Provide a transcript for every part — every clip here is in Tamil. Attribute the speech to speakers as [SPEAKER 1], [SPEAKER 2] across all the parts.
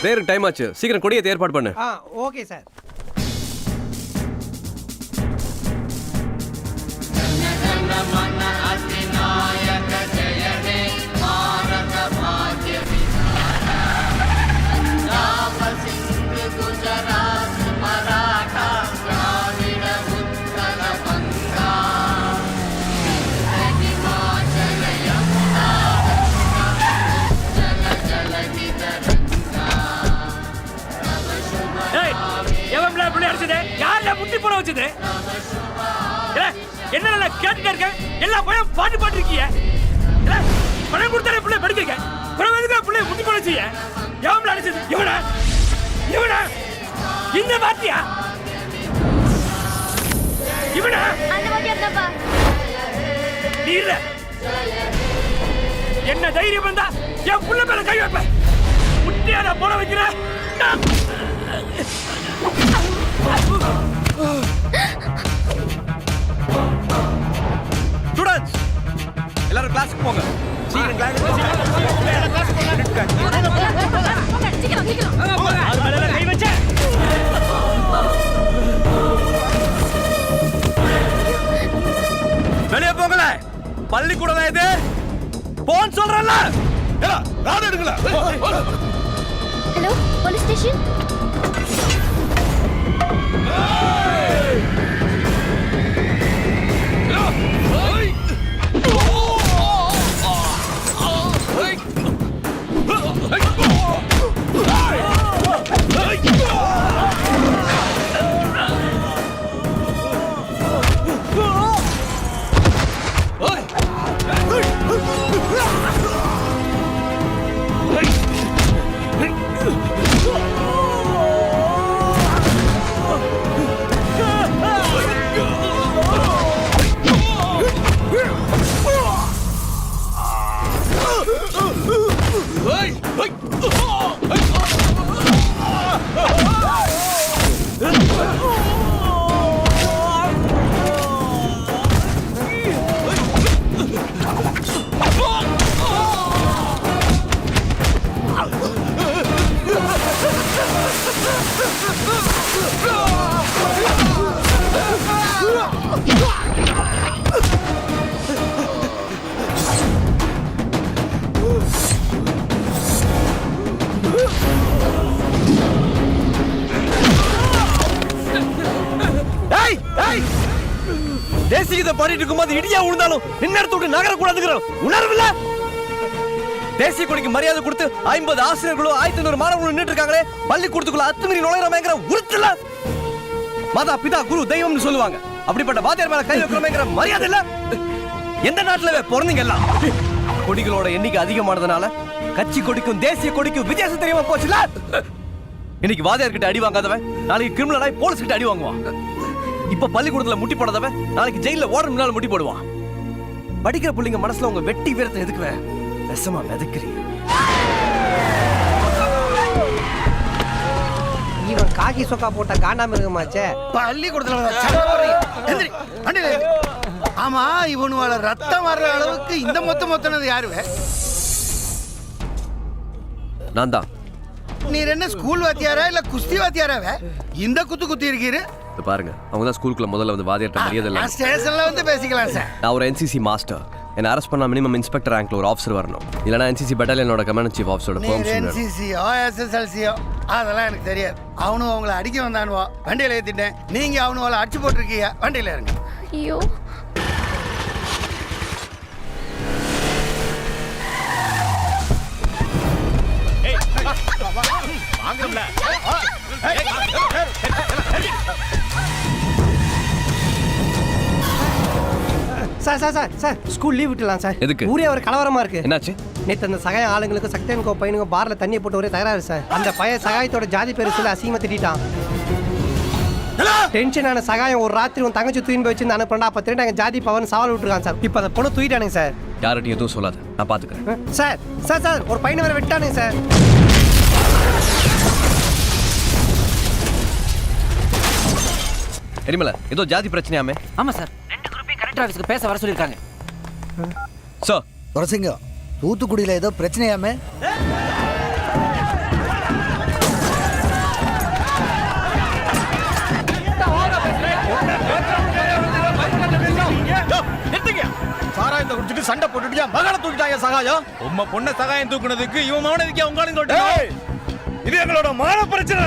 [SPEAKER 1] பிரேயருக்கு டைம் ஆச்சு, சீக்கிரம் கொடியை ஏற்பாடு பண்ணு.
[SPEAKER 2] Okay sir.
[SPEAKER 3] என்ன கேட்டுட்டே இருக்க? எல்லா பையன் பாட்டு பாட்டு இருக்கீங்க. பணம் கொடுத்தாலே பிள்ளை படிக்கிறீங்க. பிள்ளை முட்டி போட செய்ய எவன் அடிச்சது? இவனா இந்த பாட்டியா? இவனா நீ இல்ல. என்ன தைரியம் வந்தா என் புள்ள மேல கை வைப்ப? முட்டியால போட வைக்கிற?
[SPEAKER 1] ஸ்டூடண்ட்ஸ் எல்லாரும் கிளாஸ்க்கு போங்க. சீக்கிரம் கிளாஸ்
[SPEAKER 3] கை வச்ச
[SPEAKER 1] வெளியே போகல. பள்ளிக்கூடம் இது போன் சொல்றல. ராடு எடுக்கல.
[SPEAKER 4] Hello police station.
[SPEAKER 1] தேசியத்தை பாடிட்டு இருக்கும்போது இடியா விழுந்தாலும் நின்னடத்த விட்டு நகரக்கூடாதுங்கிற உணர்வு இல்ல. தேசிய கொடிக்கு மரியாதை கொடுத்து 50 ஆசிரியர்களும் 1500 மாணவர்களும் நின்றுட்டு இருக்காங்களே, பள்ளிக்கூடத்துக்குள்ள அத்துமீறி நுழையிறமேங்கிற உறுத்தல. மாதா பிதா குரு தெய்வம்னு சொல்லுவாங்க. அப்படிப்பட்ட வாத்தியார் மேல கை வைக்கிறமேங்கிற மரியாதை இல்ல. எந்த நாட்டுல பிறந்தீங்க எல்லாம்? கொடிகளோட எண்ணிக்கை அதிகமானதுனால கட்சி கொடிக்கும் தேசிய கொடிக்கும் வித்தியாசம் தெரியாம போச்சுல. இன்னைக்கு வாத்தியார் கிட்ட அடி வாங்காதவன் நாளைக்கு கிரிமினலாய் போலீஸ் கிட்ட அடி வாங்குவான். இப்ப பள்ளிக்கூடத்துல முட்டி போடாதவன் நாளைக்கு ஜெயில ஓட முன்னால முட்டி போடுவான். படிக்கிற பிள்ளைங்க மனசுல உங்க வெட்டி வீரத்தை எதுக்குவே விஷமா மிதக்கிறீ?
[SPEAKER 2] இவன் காக்கி சொக்கா போட்ட காண்டாமிருகமாச்சே.
[SPEAKER 5] பள்ளிக்கூடத்துல ஆமா, இவனுவால ரத்தம் வர்ற அளவுக்கு இந்த மொத்தனது யாருவே?
[SPEAKER 1] நான் தான்.
[SPEAKER 5] நீர் என்ன ஸ்கூல் வாத்தியாரா இல்ல குஸ்தி வாத்தியாராவே? இந்த குத்தி இருக்கீரு
[SPEAKER 1] பாருங்க. அவங்க தான் ஸ்கூலுக்குள்ள முதல்ல வந்து வாத்தியார்ட்ட மரியாதை இல்ல.
[SPEAKER 5] ஸ்டேஷன்ல வந்து பேசிக்கலாம் சார்.
[SPEAKER 1] நான் ஒரு என்சிசி மாஸ்டர். என்ன அரெஸ்ட் பண்ணா மினிமம் இன்ஸ்பெக்டர் ரேங்க்ல ஒரு ஆஃபீஸர் வரணும். இல்லனா என்சிசி பட்டாலியனோட கமாண்ட் சீஃப் ஆஃபீஸரோட பெர்மிஷன் வேணும்.
[SPEAKER 5] என்சிசியோ எஸ்எஸ்எல்சியோ அதெல்லாம் எனக்கு தெரியாது. அவனும் அவங்கள அடிக்க வந்தானுவோ வண்டியில ஏத்திட்டேன். நீங்க அவனுவால அடிச்சு போட்டிருக்கீங்க, வண்டியில இருங்க.
[SPEAKER 4] ஐயோ
[SPEAKER 3] வாங்கம்ல.
[SPEAKER 2] Sir sir sir sir school leave விட்டுலாம் சார்.
[SPEAKER 1] எதுக்கு?
[SPEAKER 2] ஊரே ஒரு கலவரமா இருக்கு.
[SPEAKER 1] என்னாச்சு?
[SPEAKER 2] நேற்று அந்த சகாய ஆளுங்களுக்கு சக்தியனுக்கோ பையனுக்கோ பார்ல தண்ணியை போட்டு ஒரே தகராறு சார். அந்த பையன் சகாயத்தோட ஜாதி பேரு சொல்லி அசிங்கமா திட்டான். டென்ஷனான சகாயம் ஒரு ராத்திரி உன் தங்கச்சி தூயின் போய் வச்சு அனுப்புறா. அப்ப திரும்ப எங்க ஜாதி பவன் சவால் விட்டுருக்கான் சார். இப்ப அந்த பொண்ணு தூக்கிட்டானுங்க சார்.
[SPEAKER 1] யார்கிட்டயும் எதுவும் சொல்லாத, நான் பாத்துக்கிறேன்.
[SPEAKER 2] சார் சார் சார் ஒரு பையனை வேற விட்டானுங்க சார்.
[SPEAKER 1] எரிமலை ஏதோ ஜாதி பிரச்சனையாமே.
[SPEAKER 6] ஆமா சார், 2 குரூப்பையும் கலெக்டர் ஆபீஸ்க்கு பேச வர சொல்லிருக்காங்க.
[SPEAKER 1] சார்
[SPEAKER 7] துரசிங்கம், தூத்துக்குடியில ஏதோ பிரச்சனையாமே?
[SPEAKER 1] வந்து சண்டை போட்டுட்டு மகனை தூக்கிட்டாங்க சகாயம்.
[SPEAKER 7] உம்ம பொண்ண சகாயம் தூக்குனதுக்கு இவன் மகனுக்கு உங்களும்
[SPEAKER 1] ஏய், இது எங்களோட மான பிரச்சனை.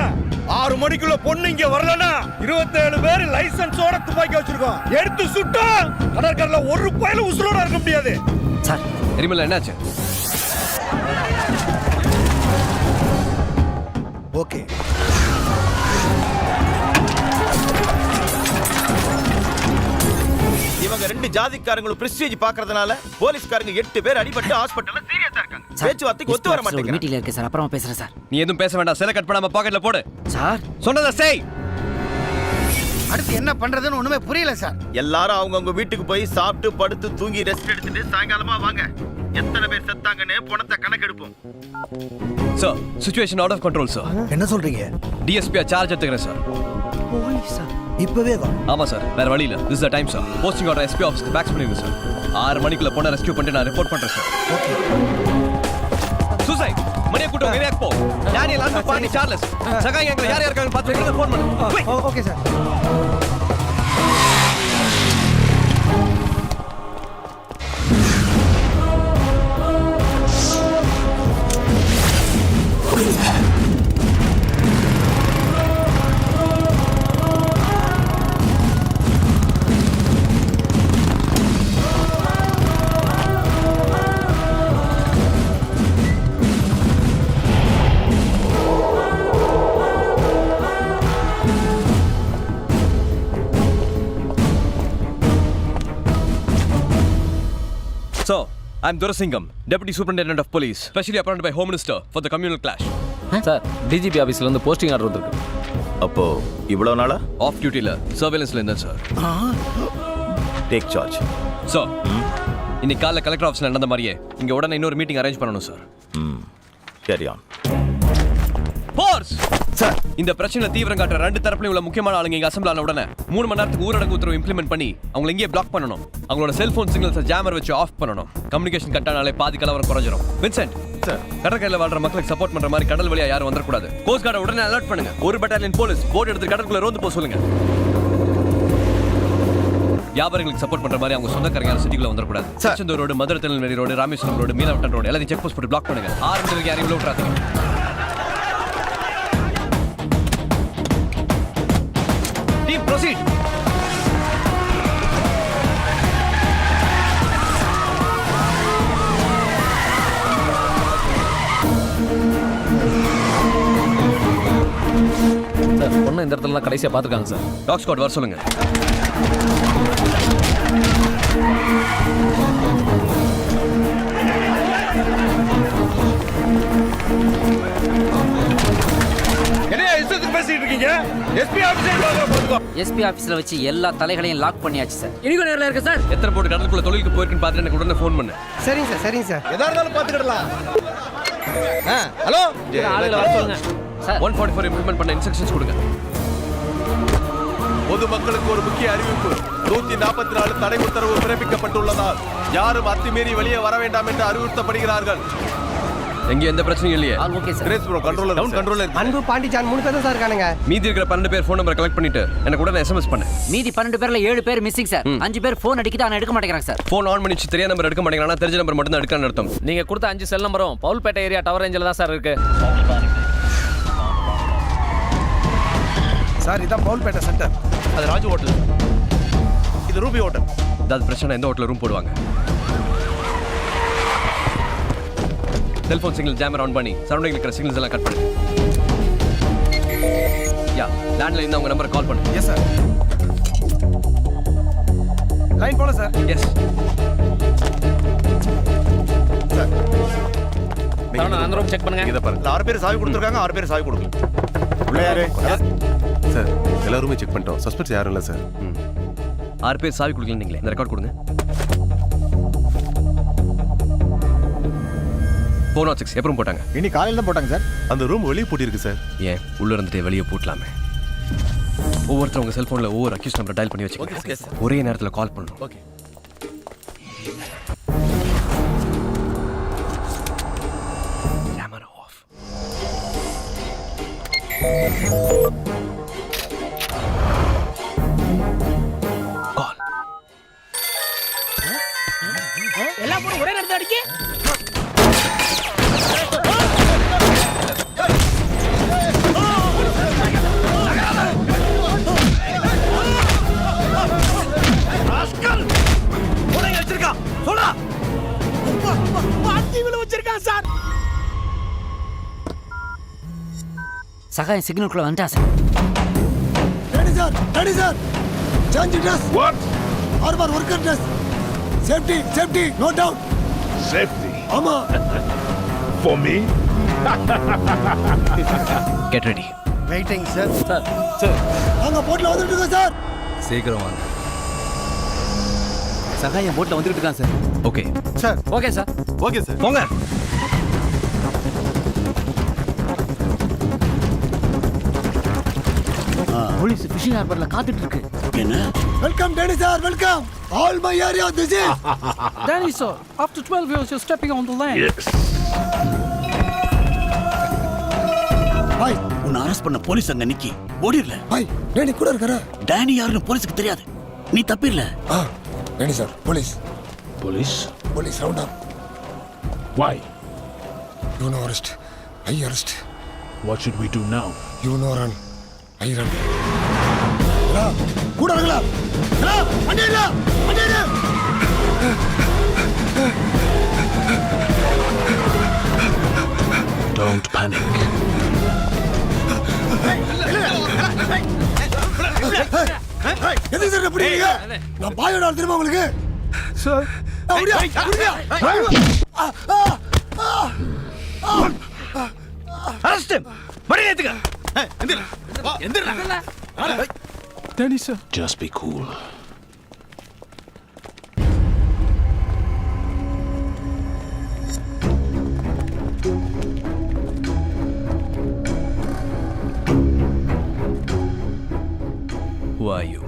[SPEAKER 1] 6 மணிக்குள்ள பொண்ணு இங்க வரலன்னா 27 பேர் லைசன்ஸோட துப்பாக்கி வச்சிருக்கோம். எடுத்து சுட்டா கடற்கரையில ஒரு பயில உசுரோட இருக்க முடியாது.
[SPEAKER 6] சார்
[SPEAKER 1] எரிமலை என்னாச்சு?
[SPEAKER 5] ஓகே.
[SPEAKER 7] இவங்க 2 ஜாதிக்காரங்களும் பிரஸ்டீஜ் பாக்குறதுனால போலீஸ்காரங்க 8 பேர் அடிபட்டு ஹாஸ்பிடல்ல சீரியஸா இருக்காங்க. பேச்சுவார்த்தைக்கு ஒத்து வர மாட்டேங்கிறாங்க.
[SPEAKER 6] மீட்டிங்ல இருக்கு சார், அப்புறமா பேசுறேன் சார்.
[SPEAKER 1] நீ எதுவும் பேச வேண்டாம். செல கட் பண்ணாம பாக்கெட்ல போடு.
[SPEAKER 6] சார்
[SPEAKER 1] சொன்னதை செய்.
[SPEAKER 5] அடுத்து என்ன பண்றதுன்னு ஒண்ணுமே புரியல சார்.
[SPEAKER 7] எல்லாரும் அவங்கவங்க வீட்டுக்கு போய் சாப்பிட்டு படுத்து தூங்கி ரெஸ்ட் எடுத்துட்டு சாயங்காலமா வாங்க. எத்தனை பேர் செத்தாங்கன்னு பணத்தை கணக்கெடுப்போம்.
[SPEAKER 1] Sir, situation out of control sir.
[SPEAKER 5] என்ன சொல்றீங்க?
[SPEAKER 1] டிஎஸ்பி சார்ஜ் எடுத்துக்கிறேன் சார்.
[SPEAKER 2] போலீஸா?
[SPEAKER 5] இப்பவே வா.
[SPEAKER 1] ஆமா சார், வேற வழி இல்ல. This is the time sir. Posting order SP ஆஃபீஸ்க்கு பேக்ஸ் பண்ணிருங்க சார். 6 மணிக்குள்ள பொண்ணை ரெஸ்கியூ பண்ணிட்டு நான் ரிப்போர்ட் பண்றேன் சார்.
[SPEAKER 5] ஓகே.
[SPEAKER 1] சூசைட் மணிய கூட்டம் ஏரியாக்கு போ. டேனியல் அன்பு பாண்டி சார்லஸ் சகாயம் எங்க யார் இருக்காங்க பார்த்து ஃபோன் பண்ணு.
[SPEAKER 2] Okay sir.
[SPEAKER 1] So, I'm Durasingam, Deputy Superintendent of Police, specially appointed by Home Minister for the communal clash.
[SPEAKER 8] Sir DGP ஆஃபீஸ்ல இருந்து போஸ்டிங் ஆர்டர் வந்திருக்கு.
[SPEAKER 7] அப்போ இவ்வளவு நாளா
[SPEAKER 1] Off duty la, surveillance la இருந்தேன் சார்.
[SPEAKER 7] Take charge.
[SPEAKER 1] So, இன்னைக்கு காலைல கலெக்டர் ஆஃபீஸ்ல நடந்த மாதிரியே இங்க உடனே இன்னொரு மீட்டிங் அரேஞ்ச் பண்ணணும் sir.
[SPEAKER 7] Carry on.
[SPEAKER 1] Force
[SPEAKER 5] sir,
[SPEAKER 1] இந்த பிரச்சனை தீவிரம் காட்டுற 2 தரப்புலயும் உள்ள முக்கியமான ஆளுங்க இங்க அசெம்பிள் ஆன உடனே 3 மணி நேரத்துக்கு ஊரடங்கு உத்தரவு இம்ப்ளிமெண்ட் பண்ணி அவங்களை இங்கேயே பிளாக் பண்ணணும். அவங்களோட செல்போன் சிக்னல்ஸை ஜாமர் வச்சு ஆஃப் பண்ணணும். கம்யூனிகேஷன் கட் ஆனாலே பாதி கலவரம் குறைஞ்சிரும். வின்சென்ட் சார், கடற்கரையில வாழ்ற மக்களுக்கு சப்போர்ட் பண்ற மாதிரி கடல் வழியா யாரும் வந்துடக்கூடாது. கோஸ்ட் கார்டை உடனே அலர்ட் பண்ணுங்க. ஒரு பட்டாலியன் போலீஸ் போட் எடுத்து கடற்குள்ள ரோந்து போக சொல்லுங்க. வியாபாரிகளுக்கு சப்போர்ட் பண்ற மாதிரி அவங்க சொந்தக்காரங்க யாரும் சிட்டிக்குள்ள வந்துடக்கூடாது. Tiruchendur road, Madurai Tirunelveli road, Rameswaram road, மீனவட்டன் ரோடு எல்லாத்தையும் செக் போஸ்ட் போட்டு பிளாக் பண்ணுங்க. 6 மணி வரைக்கும் யாரையும் விட்டுறாதீங்க. Team, proceed.
[SPEAKER 8] சார் பொண்ணு இந்த இடத்துலலாம் கடைசியாக பார்த்துருக்காங்க சார்.
[SPEAKER 1] டாக் ஸ்குவாட் வர சொல்லுங்க.
[SPEAKER 6] எஸ்பி ஆஃபீஸ்ல வச்சு எல்லா தலைகளையும் லாக் பண்ணியாச்சு சார்.
[SPEAKER 3] இன்னைக்கு நேரில் இருக்கு சார்.
[SPEAKER 1] எத்தனை போட்டு கடலுக்குள்ள தொழிலுக்கு போயிருக்குன்னு பார்த்துட்டு எனக்கு உடனே ஃபோன் பண்ணு.
[SPEAKER 2] சரிங்க சார், சரிங்க சார்.
[SPEAKER 1] எதா இருந்தாலும் பார்த்துக்கிடலாம். ஹலோ,
[SPEAKER 8] ஆளுகளை வர சொல்லுங்க
[SPEAKER 6] சார்.
[SPEAKER 1] 144 இம்ப்ளிமெண்ட் பண்ண இன்ஸ்ட்ரக்ஷன்ஸ் கொடுங்க.
[SPEAKER 7] பொதுமக்களுக்கு ஒரு முக்கிய அறிவிப்பு. 144 தடை உத்தரவு பிறப்பிக்கப்பட்டுள்ளதால் யாரும் அத்துமீறி வெளியே வர வேண்டாம் என்று அறிவுறுத்தப்படுகிறார்கள்.
[SPEAKER 1] எங்க எந்த பிரச்சனையும் இல்லையே.
[SPEAKER 6] All okay sir.
[SPEAKER 7] Grace bro controller down controller.
[SPEAKER 2] அன்பு பாண்டிச்சான் 3 பேர் தான் சார் இருக்கானுங்க.
[SPEAKER 1] மீதி இருக்கிற 12 பேர் ஃபோன் நம்பரை கலெக்ட் பண்ணிட்டு எனக்கு உடனே எஸ்எம்எஸ் பண்ணு.
[SPEAKER 6] மீதி 12 பேர்ல 7 பேர் மிஸ்ஸிங் சார். 5 பேர் ஃபோன் அடிக்கிட்டு ஆனா எடுக்க மாட்டேங்கிறாங்க சார்.
[SPEAKER 1] ஃபோன் ஆன் பண்ணி தெரியாத நம்பர் எடுக்க மாட்டேங்கிறானா, தெரிஞ்ச நம்பர் மட்டும் தான் எடுக்கணும்னு அர்த்தம்.
[SPEAKER 8] நீங்கள் கொடுத்த 5 செல் நம்பரும் பவுல்பேட்டை ஏரியா டவர் ரேஞ்சில் தான் சார் இருக்கு.
[SPEAKER 5] சார் இதான் பவுல்பேட்டை சென்டர்.
[SPEAKER 7] அது ராஜு ஹோட்டல். இது ரூபி ஹோட்டல்.
[SPEAKER 1] ஏதாவது பிரச்சனை எந்த ஹோட்டல்ல ரூம் போடுவாங்க. செல்போன் சிக்னல் ஜாமர் ஆன் பண்ணி சரௌண்டிங் இருக்கிற சிக்னல்ஸ் எல்லாம் கட் பண்ணு. யா, லேண்ட்லைன் அவங்க நம்பரை கால் பண்ணு.
[SPEAKER 5] Yes sir. லைன் போல சார்.
[SPEAKER 1] எஸ்
[SPEAKER 7] சார்
[SPEAKER 8] அந்த ரூம் செக் பண்ணுங்க.
[SPEAKER 7] இத பாருங்க. 6 பேர் சாவி கொடுத்துருக்காங்க, 6 பேர் சாவி கொடுக்கல. உள்ள யாரு?
[SPEAKER 9] சார் எல்லாருமே செக் பண்ணிட்டோம். சஸ்பெக்ட்ஸ் யாரும் இல்லை சார்.
[SPEAKER 1] 6 பேர் சாவி கொடுக்கலன்னீங்களே, இந்த ரெக்கார்ட் கொடுங்க. 406 எப்பறம் போட்டாங்க?
[SPEAKER 9] இன்னைக்கு காலையில தான் போட்டாங்க சார். அந்த ரூம் வெளியே பூட்டிருக்கு சார்.
[SPEAKER 1] ஏன் உள்ள இருந்துட்டு வெளியே பூட்டலாமே? ஒவ்வொருத்தர் உங்க செல்போன்ல ஒவ்வொரு அக்யூஸ் நம்பர் டயல் பண்ணி வச்சுக்கோங்க. ஒரே நேரத்தில் கால் பண்ணணும்.
[SPEAKER 7] ஓகே.
[SPEAKER 1] Camera off. கால்.
[SPEAKER 3] எல்லாம் போட்டு ஒரே நேரத்தில் அடிக்க வச்சிருக்கான் சார்.
[SPEAKER 6] சகாயம் சிக்னலுக்குள்ள வந்துட்டா sir.
[SPEAKER 2] Ready sir, ready sir. Change dress. What? Armour worker dress. Safety, safety, no doubt.
[SPEAKER 10] Safety
[SPEAKER 2] ஆமா.
[SPEAKER 10] for me?
[SPEAKER 1] Get ready.
[SPEAKER 5] Waiting sir.
[SPEAKER 2] நாங்க போட்ல வந்துட்டு இருக்கோம் சார்.
[SPEAKER 1] சீக்கிரம் வாங்க.
[SPEAKER 6] சகாயம் போட்ல வந்துட்டு இருக்கான் sir.
[SPEAKER 1] Okay
[SPEAKER 5] sir.
[SPEAKER 8] Okay sir.
[SPEAKER 7] Okay sir.
[SPEAKER 1] போங்க.
[SPEAKER 6] போலீஸ் ஃபிஷிங் ஹார்பர்ல காத்துட்டு இருக்கு.
[SPEAKER 2] Welcome Danny sir, welcome. All my area this is.
[SPEAKER 3] Danny sir, after 12 years you're stepping on the land.
[SPEAKER 10] Yes.
[SPEAKER 2] பாய்,
[SPEAKER 11] உன்னை அரெஸ்ட் பண்ண போலீஸ் அங்க நிக்கி ஓடிரல.
[SPEAKER 2] பாய், டேனி கூட இருக்கற.
[SPEAKER 11] டேனி யாருன்னு போலீஸ்க்கு தெரியாது. நீ தப்பில்ல.
[SPEAKER 2] Danny sir, police.
[SPEAKER 10] Police?
[SPEAKER 2] Police round up.
[SPEAKER 10] Why?
[SPEAKER 2] You no arrest. I arrest.
[SPEAKER 10] What should we do now?
[SPEAKER 2] You no run. I run. Hello, கூட இருக்கல. ஹலோ, வண்டியில, வண்டியில.
[SPEAKER 10] Don't panic.
[SPEAKER 2] எது சார் எப்படிங்க? நான் பாயோட ஆள் தெரியுமா உங்களுக்கு? சார். அப்படியா? அப்படியா?
[SPEAKER 1] அரெஸ்ட். மணி ஏத்துங்க.
[SPEAKER 3] Danny sir.
[SPEAKER 10] Just be cool.
[SPEAKER 1] Who are you?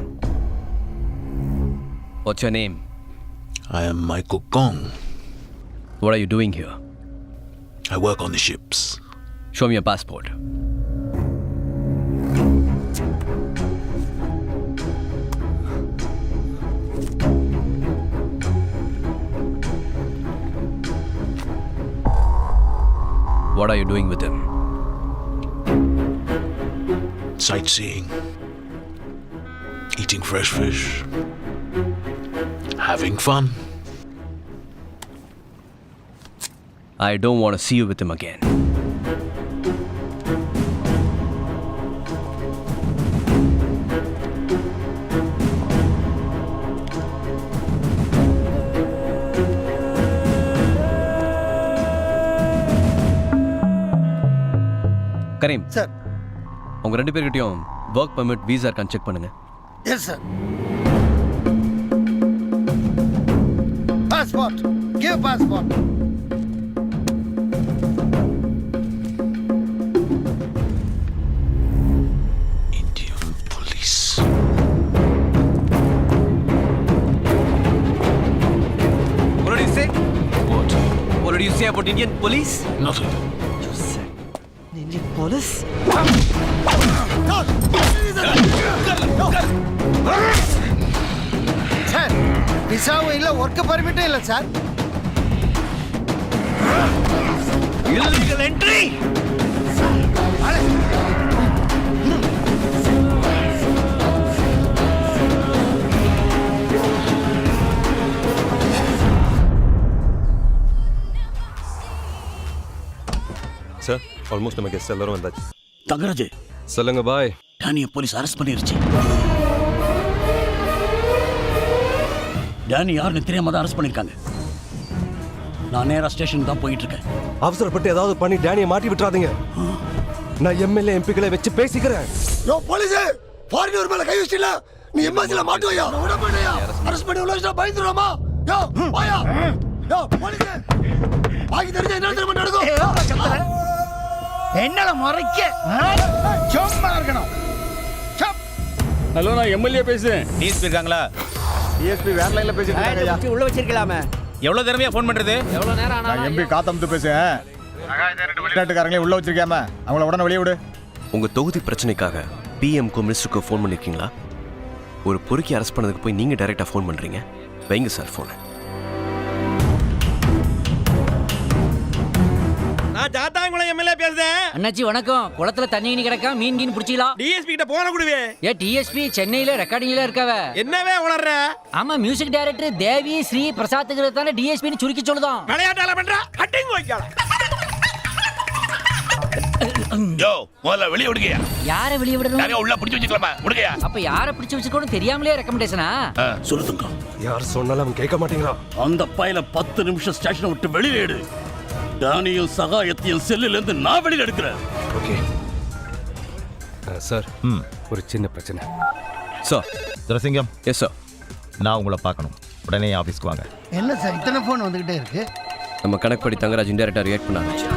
[SPEAKER 1] What's your name?
[SPEAKER 10] I am Michael Kong.
[SPEAKER 1] What are you doing here?
[SPEAKER 10] I work on the ships.
[SPEAKER 1] Show me your passport. What are you doing with him?
[SPEAKER 10] Sightseeing. Eating fresh fish. Having fun.
[SPEAKER 1] I don't want to see you with him again. Karim
[SPEAKER 5] sir.
[SPEAKER 1] உங்க ரெண்டு பேர்கிட்டயும் ஒர்க் பர்மிட் வீசா இருக்கான்னு செக் பண்ணுங்க.
[SPEAKER 5] Yes sir. Passport. Give passport.
[SPEAKER 10] Indian police.
[SPEAKER 1] What did you say?
[SPEAKER 10] What?
[SPEAKER 1] What did you say about Indian police?
[SPEAKER 10] Nothing.
[SPEAKER 1] You said Indian police?
[SPEAKER 5] Sir, விசாவும் இல்ல, ஒர்க் பர்மிட்டும் இல்ல sir.
[SPEAKER 1] Illegal entry!
[SPEAKER 9] Sir almost நம்ம கெஸ்ட் எல்லாரும் வந்தாச்சு.
[SPEAKER 11] தங்கராஜ்,
[SPEAKER 9] சொல்லுங்க பாய்.
[SPEAKER 11] டேனியை போலீஸ் அரெஸ்ட் பண்ணிருச்சு. டேனி யாருன்னு தெரியாம தான் அரெஸ்ட் பண்ணிருக்காங்க. நான் நேரா ஸ்டேஷன் தான் போயிட்டு இருக்கேன்.
[SPEAKER 1] அவசரப்பட்டு ஏதாவது பண்ணி டேனியை மாட்டி விட்டுறாதீங்க. நான் எம்எல்ஏ எம்பிக்களை வச்சு பேசிக்கிறேன்.
[SPEAKER 2] யோ போலீஸ், ஃபாரினர் மேல கை வச்சில. நீ எம்எஸ்ல மாட்டுவையா? விட மாட்டேயா? அரெஸ்ட் பண்ணி உள்ள வச்சா பயந்துருமா? யோ வாயா. யோ போலீஸ், பாக்கி தெரிஞ்ச என்ன தெரியுமா நடக்கும்?
[SPEAKER 5] என்னல முறைக்க சும்மா இருக்கணும்.
[SPEAKER 3] ஹலோ, நான் எம்எல்ஏ பேசுறேன்.
[SPEAKER 7] டிஎஸ்பி இருக்காங்களா?
[SPEAKER 3] டிஎஸ்பி வேற லைன்ல பேசிட்டு இருக்காங்க.
[SPEAKER 2] உள்ள வச்சிருக்கலாமே.
[SPEAKER 7] எவ்வளவு திறமையா ஃபோன் பண்றது?
[SPEAKER 8] எவ்வளவு நேரம் ஆனாலும்
[SPEAKER 3] எம்பி காத்தம்து பேசுறேன். நாட்டுக்காரங்களே உள்ள வச்சிருக்காம அவங்கள உடனே வெளியே விடு.
[SPEAKER 1] உங்க தொகுதி பிரச்சனைக்காக பிஎம்க்கு மினிஸ்டருக்கு ஃபோன் பண்ணிருக்கீங்களா? ஒரு பொறுக்கி அரெஸ்ட் பண்ணதுக்கு போய் நீங்க டைரக்டா ஃபோன் பண்றீங்க. வைங்க சார் ஃபோனை.
[SPEAKER 3] பேசுறேன்.
[SPEAKER 6] அண்ணாச்சி வணக்கம். குளத்துல தண்ணி கிணி கிடக்கா, மீன் கீன் பிடிச்சிக்கலாம்.
[SPEAKER 3] டிஎஸ்பி கிட்ட போன குடுவே.
[SPEAKER 6] டிஎஸ்பி சென்னையில ரெக்கார்டிங்ல இருக்காவ.
[SPEAKER 3] என்னவே உளறற?
[SPEAKER 6] ஆமா, மியூசிக் டைரக்டர் தேவி ஸ்ரீ பிரசாத்துக்கு தானே டிஎஸ்பின்னு சுருக்கி சொல்லுதான்.
[SPEAKER 3] விளையாட்டால பண்றா கட்டிங் வைக்கல.
[SPEAKER 10] யோ முதல்ல வெளிய விடுங்கயா.
[SPEAKER 6] யாரை வெளிய விடணும்?
[SPEAKER 10] யாரையோ உள்ள பிடிச்சு வச்சுக்கலாமா? விடுங்கயா.
[SPEAKER 6] அப்ப யாரை பிடிச்சு வச்சுக்கணும் தெரியாமலே ரெக்கமெண்டேஷனா?
[SPEAKER 10] சொல்லுங்க.
[SPEAKER 1] யார் சொன்னாலும் அவன் கேட்க மாட்டேங்கிறான்.
[SPEAKER 11] அந்த பையல 10 நிமிஷம் ஸ்டேஷனை விட்டு வெளியில எடு. தானியும் சகாயத்தையும் செல்லுல இருந்து நான் வெளியில எடுக்கிறேன்.
[SPEAKER 1] ஓகே சார், ஒரு சின்ன பிரச்சனை.
[SPEAKER 7] Sir
[SPEAKER 9] Durasingam,
[SPEAKER 7] yes sir.
[SPEAKER 9] நான் உங்களை பார்க்கணும். உடனே ஆஃபீஸ்க்கு வாங்க.
[SPEAKER 5] என்ன சார் இத்தனை ஃபோன் வந்துகிட்டே இருக்கு?
[SPEAKER 1] நம்ம கணக்குப்படி தங்கராஜ் இன்டெரக்டா ரியாக்ட் பண்ண ஆரம்பிச்சு.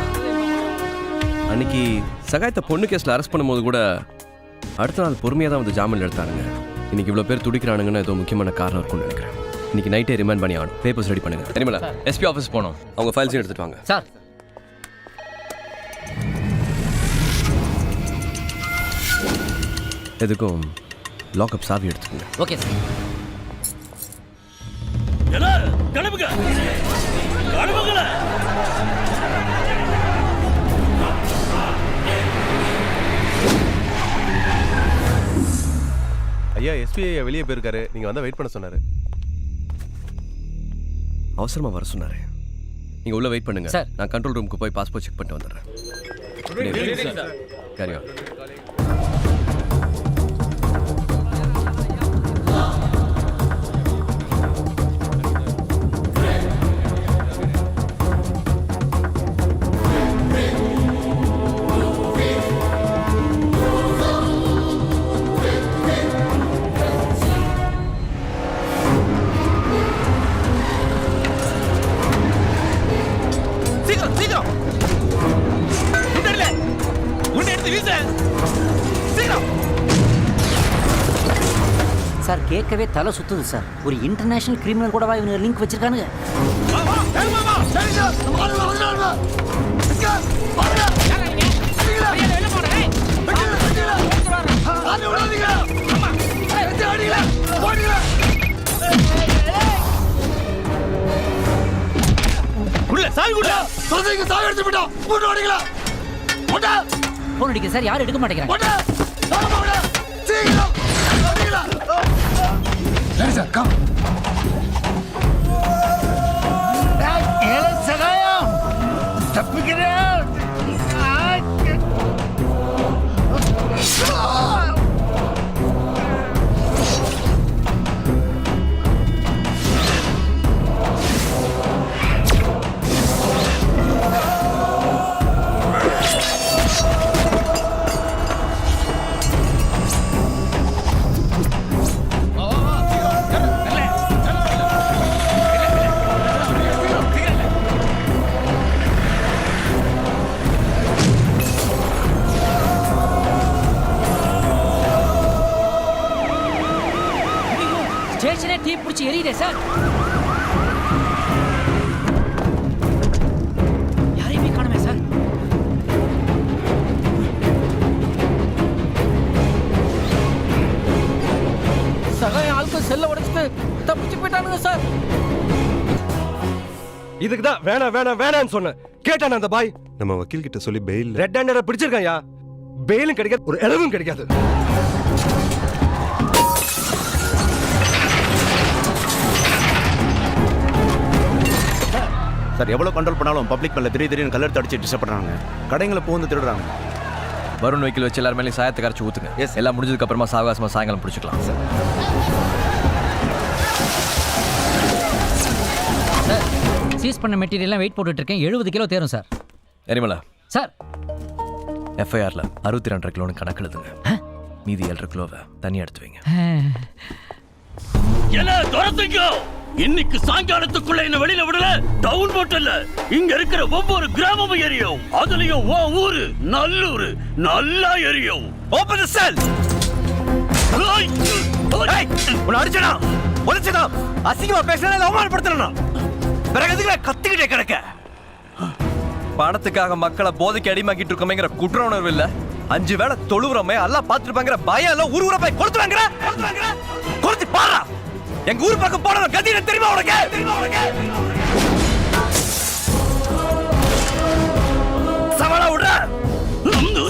[SPEAKER 1] அன்னைக்கு சகாயத்தை பொண்ணு கேஸில் அரெஸ்ட் பண்ணும்போது கூட அடுத்த நாள் பொறுமையாக தான் வந்து ஜாமீன் எடுத்தானுங்க. இன்னைக்கு இவ்வளோ பேர் துடிக்கிறானுங்கன்னு ஏதோ முக்கியமான காரணம் இருக்கும்னு நினைக்கிறேன். இன்னைக்கு நைட்டே ரிமைண்ட் பண்ணி ஆகணும். பேப்பர்ஸ் ரெடி பண்ணுங்க. தெரியுமில்ல, எஸ்பி ஆஃபீஸ் போகணும். அவங்க ஃபைல்ஸையும் எடுத்துட்டு வாங்க.
[SPEAKER 6] சார்
[SPEAKER 1] எதுக்கும் லாக்அப் சாவி எடுத்துக்கோங்க.
[SPEAKER 6] Okay sir.
[SPEAKER 11] கிளம்புங்க கிளம்புங்கள.
[SPEAKER 9] ஐயா, எஸ்பிஐ வெளியே போயிருக்காரு. நீங்க வந்தா வெயிட் பண்ண சொன்னாரு.
[SPEAKER 1] அவசரமா வர சொன்னாரு. நீங்க உள்ள வெயிட் பண்ணுங்க
[SPEAKER 6] சார்.
[SPEAKER 1] நான் கண்ட்ரோல் ரூமுக்கு போய் பாஸ்போர்ட் செக் பண்ணிட்டு வந்துடுறேன். Carry on.
[SPEAKER 6] சார் கேட்கவே தலை சுத்துது சார். ஒரு இன்டர்நேஷனல் கிரிமினல் கூடவா இவங்க லிங்க் வச்சிருக்கானுங்க? போன் அடிக்க சார், யாரும் எடுக்க மாட்டேங்கிறாங்க.
[SPEAKER 2] சரி சார், கம்.
[SPEAKER 5] சகாயம் தப்பிக்கிறேன்.
[SPEAKER 6] ஸ்டேஷனே டீ பிடிச்சி எரியுதே சார். யாரையுமே காணுமே சார். சகாயம் ஆட்கள் செல்ல உடைச்சிட்டு தப்பிச்சு போயிட்டானுங்க சார்.
[SPEAKER 1] இதுக்கு தான் வேணாம் வேணாம் வேணாம்னு சொன்னேன். கேட்டான அந்த பாய்.
[SPEAKER 9] நம்ம வக்கீல் கிட்ட சொல்லி பெயில்
[SPEAKER 1] ரெட் ஹேண்டரை பிடிச்சிருக்காயா. பெயிலும் கிடைக்காது, ஒரு இளவும் கிடைக்காது.
[SPEAKER 10] சார் எவ்வளவு கண்ட்ரோல் பண்ணாலும் பப்ளிக் மேல திடீர்னு கல்லெடுத்து அடிச்சு டிஸ்டர்ப் பண்றாங்க. கடைங்களை பூந்து திருடுறாங்க.
[SPEAKER 1] வருண் வெஹிக்கிள் வச்சு எல்லாரும் மேலேயும் சாயத்தை கரைச்சி ஊத்துங்க. எஸ், எல்லாம் முடிஞ்சதுக்கு அப்புறமா சாவகாசமா சாயங்காலம் பிடிச்சிக்கலாம்.
[SPEAKER 6] சார் சீஸ் பண்ண மெட்டீரியல்லாம் வெயிட் போட்டுட்டு இருக்கேன். 70 கிலோ தேரும் சார்.
[SPEAKER 1] எரிமலா
[SPEAKER 6] சார்
[SPEAKER 1] எஃப்ஐஆர்ல 62 கிலோன்னு கணக்கு எழுதுங்க. மீதி 7 கிலோவை தனியாக எடுத்து வைங்க.
[SPEAKER 11] இன்னைக்கு சாயங்காலத்துக்குள்ள என்ன வெளியில விடல டவுன் போட்டல. இங்க இருக்கிற ஒவ்வொரு கிராமமும் எரியும். அதுலயும் ஊரு நல்லூர் நல்லா எரியும்.
[SPEAKER 1] ஓபன் தி செல். உன்னை அடிச்சனா உடைச்சனா அசிங்கமா பேசுறேன், அவமானப்படுத்துறேனா? பிறகு எதுக்கு கத்திக்கிட்டே கிடக்க? பணத்துக்காக மக்களை போதைக்கு அடிமாக்கிட்டு இருக்கோமேங்கிற குற்ற உணர்வு இல்ல. 5 வேளை தொழுவுறமே எல்லாம் பார்த்துருப்பாங்கிற பயம் இல்ல. ஊர் போய் கொடுத்துறாங்கிற கொடுத்து பாரா. எங்க ஊர் பக்கம் போனவன் கதிர தெரியுமா உனக்கு? சவளா
[SPEAKER 11] விட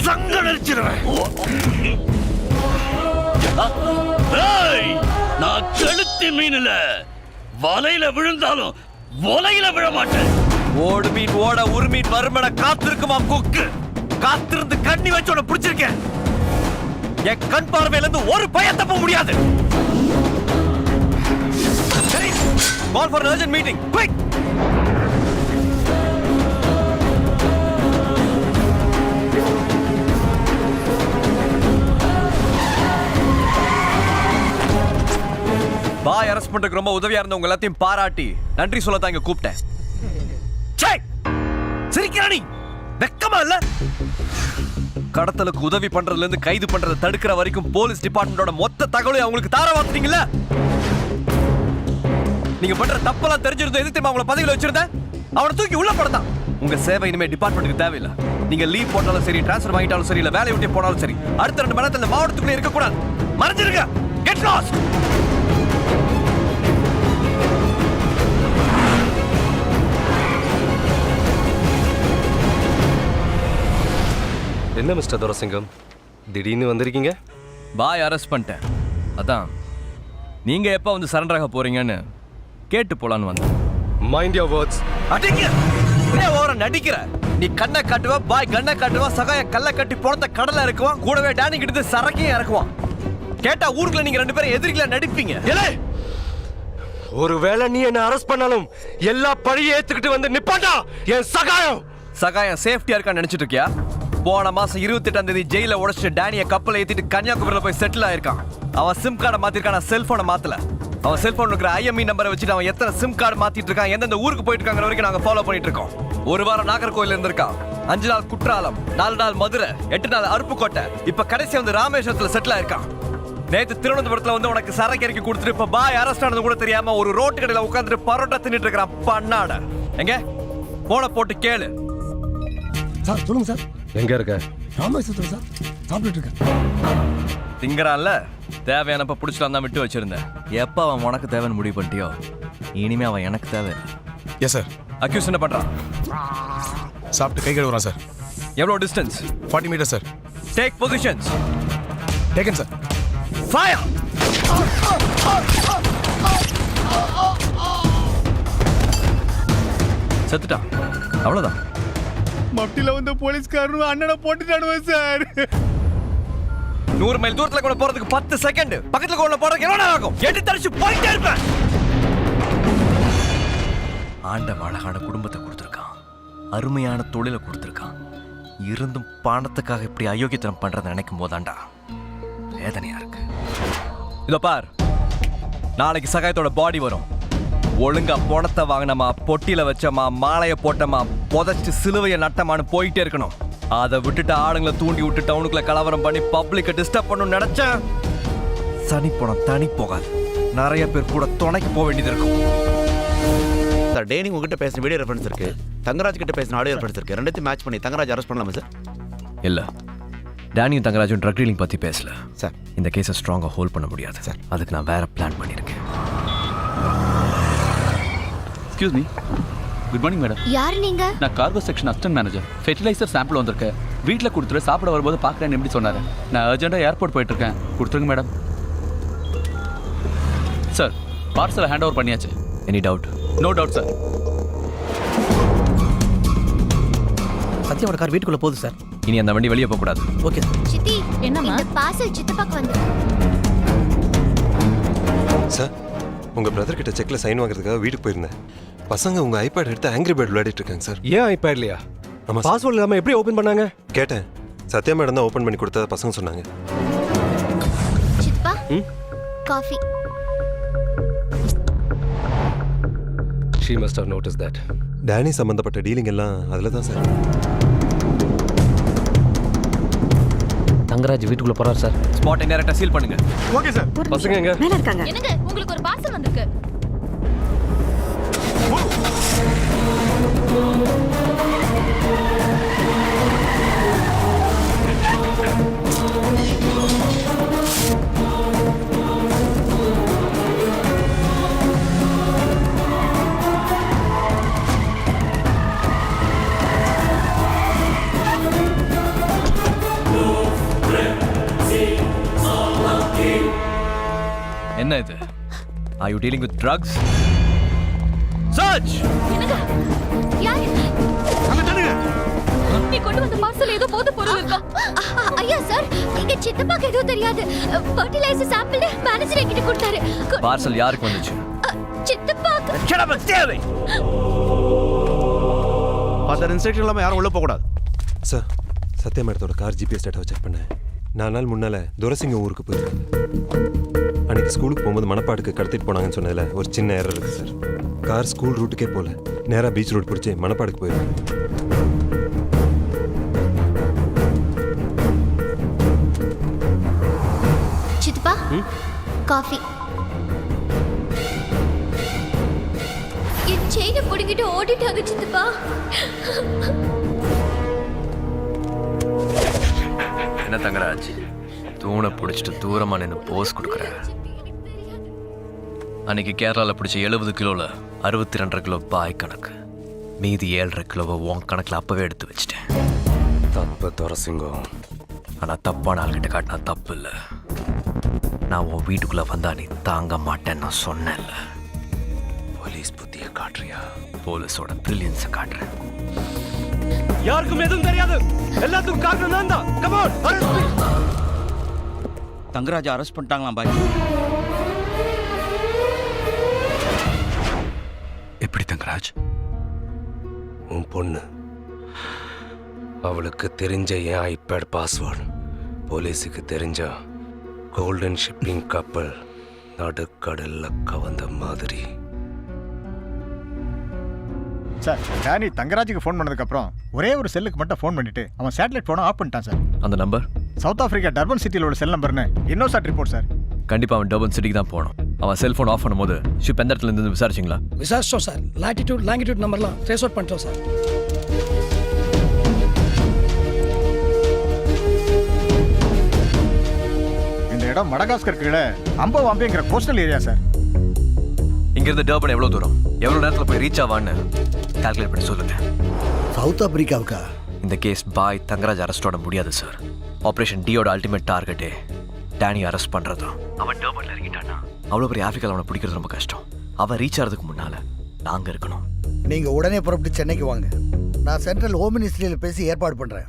[SPEAKER 11] சங்கடிச்சிருவேன். ஏய், நான் கழுத்து மீன்ல வலையில விழுந்தாலும் வலையில விழ மாட்டேன்.
[SPEAKER 1] ஓடு மீன் ஓட ஒரு மீன் வருமன காத்திருக்குமா கொக்கு. காத்திருந்து கண்ணி வச்சோட பிடிச்சிருக்கேன். என் கண் பார்வையில இருந்து ஒரு பயம் தப்ப முடியாது. சரி, call for an urgent meeting, quick. Bye arrest பண்றதுக்கு ரொம்ப உதவியா இருந்த உங்க எல்லாத்தையும் பாராட்டி நன்றி சொல்ல தான் இங்க கூப்பிட்டேன். சிரிக்கிறானி வெக்கமா இல்ல? கடத்தலுக்கு உதவி பண்றதுல இருந்து கைது பண்றதை தடுக்கிற வரைக்கும் போலீஸ் டிபார்ட்மெண்டோட மொத்த தகவலை அவங்களுக்கு தாரவாத்துட்டீங்கல்ல. நீங்க பண்ற தப்பெல்லாம் தெரிஞ்சிருந்தோம். எது தெரியுமா உங்களை பதவியில் வச்சிருந்தேன்? அவனை தூக்கி உள்ள போடத்தான். உங்க சேவை இனிமே டிபார்ட்மெண்ட்டுக்கு தேவையில்லை. நீங்க லீவ் போட்டாலும் சரி, டிரான்ஸ்ஃபர் வாங்கிட்டாலும் சரி, இல்ல வேலையை விட்டு போனாலும் சரி, அடுத்த 2 மணி நேரத்துல மாவட்டத்துக்குள்ளே இருக்க கூடாது. மறைஞ்சிருங்க. Get lost.
[SPEAKER 12] என்ன மிஸ்டர் துரசிங்கம், திடீர்னு வந்திருக்கீங்க?
[SPEAKER 1] பாய் அரெஸ்ட் பண்ணிட்டேன். அதான் நீங்க எப்ப வந்து சரண்டர் ஆக போறீங்கன்னு கேட்டு போலான்னு வந்தேன்.
[SPEAKER 12] Mind your words.
[SPEAKER 1] அடிங்க. ஓர நடிக்கிற. நீ கண்ணை காட்டுவா, பாய் கண்ணை காட்டுவா, சகாய கல்லை கட்டி போனத கடலை இறக்குவான், கூடவே டேனி கிட்ட சரக்கையும் இறக்குவான். கேட்டா ஊருக்குள்ள நீங்க 2 பேரும் எதிரிகளா நடிப்பீங்க.
[SPEAKER 12] ஒருவேளை நீ என்ன அரெஸ்ட் பண்ணாலும் எல்லா பழியை ஏத்துக்கிட்டு வந்து நிப்பாட்டா என் சகாயம்.
[SPEAKER 1] சகாயம் சேஃப்டியா இருக்கான்னு நினைச்சிட்டு இருக்கியா? போன மாசம் 28ஆம் தேதி ஜெயில உடைச்சிட்டு டேனிய கப்பலை ஏத்திட்டு கன்னியாகுமரியில போய் செட்டில் ஆயிருக்கான். அவன் சிம் கார்டை மாத்திருக்கான், செல்போனை மாத்தல. அவன் செல்போன் இருக்கிற IME நம்பரை வச்சுட்டு அவன் எத்தனை சிம் கார்டு மாத்திட்டு இருக்கான், எந்தெந்த ஊருக்கு போயிட்டு இருக்காங்க வரைக்கும் நாங்க ஃபாலோ பண்ணிட்டு இருக்கோம். 1 வாரம் நாகர்கோயில் இருந்திருக்கான், 5 நாள் குற்றாலம், 4 நாள் மதுரை, 8 நாள் அருப்புக்கோட்டை, இப்ப கடைசி வந்து ராமேஸ்வரத்துல செட்டில் ஆயிருக்கான். நேத்து திருவனந்தபுரத்துல வந்து உனக்கு சரக்கு இறக்கி கொடுத்துட்டு இப்ப பாய் அரெஸ்ட் ஆனது கூட தெரியாம ஒரு ரோட்டு கடையில உட்காந்துட்டு பரோட்டா தின்னுட்டு இருக்கிறான். பண்ணாட எங்க போன போட்டு கேளு.
[SPEAKER 2] சார் சொல்லுங்க சார்.
[SPEAKER 12] எங்க இருக்க?
[SPEAKER 2] ராமேஸ்வரத்துல சார் சாப்பிட்டுட்டு இருக்கேன்.
[SPEAKER 1] திங்கறான்ல, தேவையானப்ப புடிச்சிட்டு வந்தா விட்டு வச்சிருந்தேன். எப்ப அவன் உனக்கு தேவைன்னு முடிவு பண்ணிட்டியோ இனிமே அவன் எனக்கு தேவை.
[SPEAKER 10] Yes sir.
[SPEAKER 1] அக்யூஸ் என்ன பண்றான்?
[SPEAKER 10] சாப்பிட்டு கை கழுவுறான் சார்.
[SPEAKER 1] எவ்வளவு distance?
[SPEAKER 10] 40 metre sir.
[SPEAKER 1] Take positions.
[SPEAKER 10] Taken sir.
[SPEAKER 1] Fire. செத்துட்டான், அவ்வளவுதான்.
[SPEAKER 5] மப்டில வந்த போலீஸ்காரரும் அண்ணனை போட்டுட்டானுவ சார்.
[SPEAKER 1] 100 மைல் தூரத்துல கூட போறதுக்கு 10 செகண்ட், பக்கத்துல கூட போறதுக்கு எவ்வளவு நேரம் ஆகும்? எட்டு தரிச்சு போயிட்டே இருப்பேன். ஆண்டவன் அழகான குடும்பத்தை கொடுத்துருக்கான், அருமையான தொழிலை கொடுத்துருக்கான். இருந்தும் பணத்துக்காக இப்படி அயோக்கியத்தனம் பண்றதை நினைக்கும் போதாண்டா வேதனையா இருக்கு. இதோ பார், நாளைக்கு சகாயத்தோட பாடி வரும். ஒழுங்கா பணத்தை வாங்கினமா, பொட்டியில வச்சமா, மாலைய போட்டமா, புதைச்சு சிலுவையை நட்டமான்னு போயிட்டே இருக்கணும். அதை விட்டுட்டு ஆளுங்களை தூண்டி விட்டு டவுனுக்குள்ள கலவரம் பண்ணி பப்ளிக்கை டிஸ்டர்ப் பண்ணணும்னு நினைச்சேன், சனி பணம் தனி போகாது. நிறைய பேர் கூட துணைக்கு போக வேண்டியது இருக்கும்.
[SPEAKER 10] சார், டேனி உங்ககிட்ட பேசின வீடியோ ரெஃபரன்ஸ் இருக்கு, தங்கராஜ் கிட்ட பேசின ஆடியோ ரெஃபரன்ஸ் இருக்கு. ரெண்டுத்தையும் மேட்ச் பண்ணி தங்கராஜ் அரெஸ்ட் பண்ணலாமா சார்?
[SPEAKER 1] இல்ல, டேனியும் தங்கராஜும் ட்ரக் டீலிங் பத்தி பேசல
[SPEAKER 10] சார்.
[SPEAKER 1] இந்த கேஸை ஸ்ட்ராங்கா ஹோல்ட் பண்ண முடியாது
[SPEAKER 10] சார்.
[SPEAKER 1] அதுக்கு நான் வேற பிளான் பண்ணிருக்கேன்.
[SPEAKER 3] Excuse me. Good morning madam.
[SPEAKER 4] யார் நீங்க?
[SPEAKER 3] நான் cargo section assistant manager. Fertiliser sample வந்திருக்கேன். வீட்டில் கொடுத்துட்டு சாப்பிட வரும்போது பார்க்குறேன்னு எப்படி சொன்னார். நான் அர்ஜென்ட்டாக ஏர்போர்ட் போயிட்டு இருக்கேன். கொடுத்துருங்க மேடம். சார், பார்சலை ஹேண்ட் ஓவர் பண்ணியாச்சு.
[SPEAKER 1] Any doubt?
[SPEAKER 3] No doubt sir.
[SPEAKER 6] சத்யாவோட கார் வீட்டுக்குள்ள போகுது சார்.
[SPEAKER 1] இனி அந்த வண்டி வெளியே போக கூடாது.
[SPEAKER 6] ஓகே.
[SPEAKER 4] சித்தி,
[SPEAKER 6] என்னம்மா?
[SPEAKER 4] இந்த பார்சல் சித்தப்பாக்கு வந்து.
[SPEAKER 9] சார், உங்க பிரதர் கிட்ட செக்ல சைன் வாங்குறதுக்காக வீட்டுக்கு போயிருந்தேன். பசங்க உங்க ஐபேட் எடுத்து ஆங்கிரி பேர்ட் விளையாடிட்டு இருக்காங்க சார்.
[SPEAKER 12] ஏன் ஐபேட்லையா?
[SPEAKER 9] ஆமா.
[SPEAKER 12] பாஸ்வேர்ட் இல்லாம எப்படி ஓபன் பண்ணாங்க?
[SPEAKER 9] கேட்டேன். சத்யா மேடம் தான் ஓபன் பண்ணி கொடுத்தத பசங்க சொன்னாங்க.
[SPEAKER 4] சித்தப்பா, coffee.
[SPEAKER 12] She must have noticed that.
[SPEAKER 9] Danny சம்பந்தப்பட்ட டீலிங் எல்லாம் அதுல தான் சார்.
[SPEAKER 6] தங்கராஜ் வீட்டுக்குள்ள போறார் சார்.
[SPEAKER 1] ஸ்பாட்டை டைரக்டா சீல் பண்ணுங்க.
[SPEAKER 10] Okay sir.
[SPEAKER 12] பசங்க எங்க?
[SPEAKER 4] மேல இருக்காங்க. என்னங்க, உங்களுக்கு ஒரு பார்சல் வந்திருக்கு.
[SPEAKER 1] என்ன இது? Are you dealing with drugs? Search!
[SPEAKER 4] என்னங்க யார் நீ கொண்டு வந்த பார்சல் ஏதோ போத பொருள் இருக்கா? ஐயா சார், எங்க சித்தப்பாக்கு எதுவும் தெரியாது. ஃபர்டிலைசர் சாம்பிள் மேனேஜர் என்கிட்ட கொடுத்தாரு.
[SPEAKER 1] பார்சல் யாருக்கு வந்துச்சு?
[SPEAKER 4] சித்தப்பாக்கு.
[SPEAKER 10] ஃபாதர் இன்ஸ்ட்ரக்ஷன் இல்லாமல் யாரும் உள்ள போகக்கூடாது.
[SPEAKER 9] சார் சத்யா மேடத்தோட கார் ஜிபிஎஸ் டேட்டாவை செக் பண்ணேன். 4 நாள் முன்னால் துரசிங்கம் ஊருக்கு போயிருக்காங்க. அன்னைக்கு ஸ்கூலுக்கு போகும்போது மணப்பாடுக்கு கடத்திட்டு போனாங்கன்னு சொன்னதில் ஒரு சின்ன எரர் இருக்குது சார். கார் ஸ்கூல் ரூட்டுக்கே போகல, நேராக பீச் ரோட் பிடிச்சி மணப்பாடுக்கு போயிருக்காங்க.
[SPEAKER 4] சித்தப்பா காஃபி. என் செயினை பிடிக்கிட்டு ஓடிட்டாங்க சித்தப்பா.
[SPEAKER 1] என்ன தங்கராஜ், தூணை பிடிச்சிட்டு தூரமா நின்று போஸ் கொடுக்குற? அன்னைக்கு கேரளால பிடிச்ச 70 கிலோல 62.5 கிலோ பாய் கணக்கு, மீதி 7.5 கிலோவை உன் கணக்கில் அப்பவே எடுத்து வச்சிட்டேன்.
[SPEAKER 12] தப்பு துரசிங்கம்.
[SPEAKER 1] ஆனா தப்பான ஆள்கிட்ட காட்டினா தப்பு இல்லை. நான் உன் வீட்டுக்குள்ள வந்தா நீ தாங்க மாட்டேன்னு நான் சொன்னேன்ல. போலீஸ் புத்திய காட்டுறியா? போலீஸோட பிரில்லியன்ஸை காட்டுறேன்.
[SPEAKER 12] யாருக்கும் எதுவும் தெரியாது, எல்லாத்துக்கும் காரணம் நான் தான். Come on, arrest me.
[SPEAKER 10] Thangaraj arrest பண்ணிட்டாங்களாம் பாய்.
[SPEAKER 12] எப்படி தங்கராஜ்? உன் பொண்ணு, அவளுக்கு தெரிஞ்ச என் ஐபேட் பாஸ்வேர்டு போலீஸுக்கு தெரிஞ்சா கோல்டன் ஷிப்பிங் கப்பல் நடுக்கடல்ல கவந்த மாதிரி.
[SPEAKER 13] சார், டேனி தங்கராஜுக்கு ஃபோன் பண்ணதுக்கப்புறம் ஒரே ஒரு செல்லுக்கு மட்டும் ஃபோன் பண்ணிட்டு அவன் சேட்டலைட் ஃபோனை ஆஃப் பண்ணிட்டான் சார்.
[SPEAKER 1] அந்த நம்பர்
[SPEAKER 13] சவுத் ஆப்பிரிக்கா டர்பன் சிட்டியில் உள்ள செல் நம்பர்னு இன்னோசாட் ரிப்போர்ட் சார்.
[SPEAKER 1] கண்டிப்பா அவன் டர்பன் சிட்டிக்கு தான் போகணும். அவன் செல்போன் ஆஃப் பண்ணும்போது ஷிப் எந்த இடத்துல இருந்து விசாரிச்சிங்களா?
[SPEAKER 3] விசாரிச்சோம் சார். லாட்டிடியூட் லாங்கிடியூட் நம்பர்லாம் ட்ரேஸ் அவுட் பண்ணிட்டோம் சார்.
[SPEAKER 13] இந்த இடம் மடகாஸ்கர் கீழே அம்பவாம்பிங்கிற கோஸ்டல் ஏரியா சார்.
[SPEAKER 1] இங்கிருந்து டர்பன் எவ்வளவு தூரம், எவ்வளவு நேரத்தில் போய் ரீச் ஆவான்னு கால்குலேட் பண்ணி சொல்லுங்க.
[SPEAKER 2] சவுத் ஆப்பிரிக்காவுக்கா?
[SPEAKER 1] இந்த கேஸ் பாய் தங்கராஜ் அரெஸ்டோட முடியாது சார். ஆபரேஷன் டியோட அல்டிமேட் டார்கெட்டே டேனி அரெஸ்ட் பண்றதும். அவன் டர்பன்ல இறங்கிட்டானா அவ்வளோ பெரிய ஆப்பிரிக்காவில் அவனை பிடிக்கிறது ரொம்ப கஷ்டம். அவன் ரீச் ஆகிறதுக்கு முன்னால நாங்க இருக்கணும்.
[SPEAKER 2] நீங்க உடனே புறப்பட்டு சென்னைக்கு வாங்க. நான் சென்ட்ரல் ஹோம் மினிஸ்ட்ரியில் பேசி ஏற்பாடு பண்றேன்.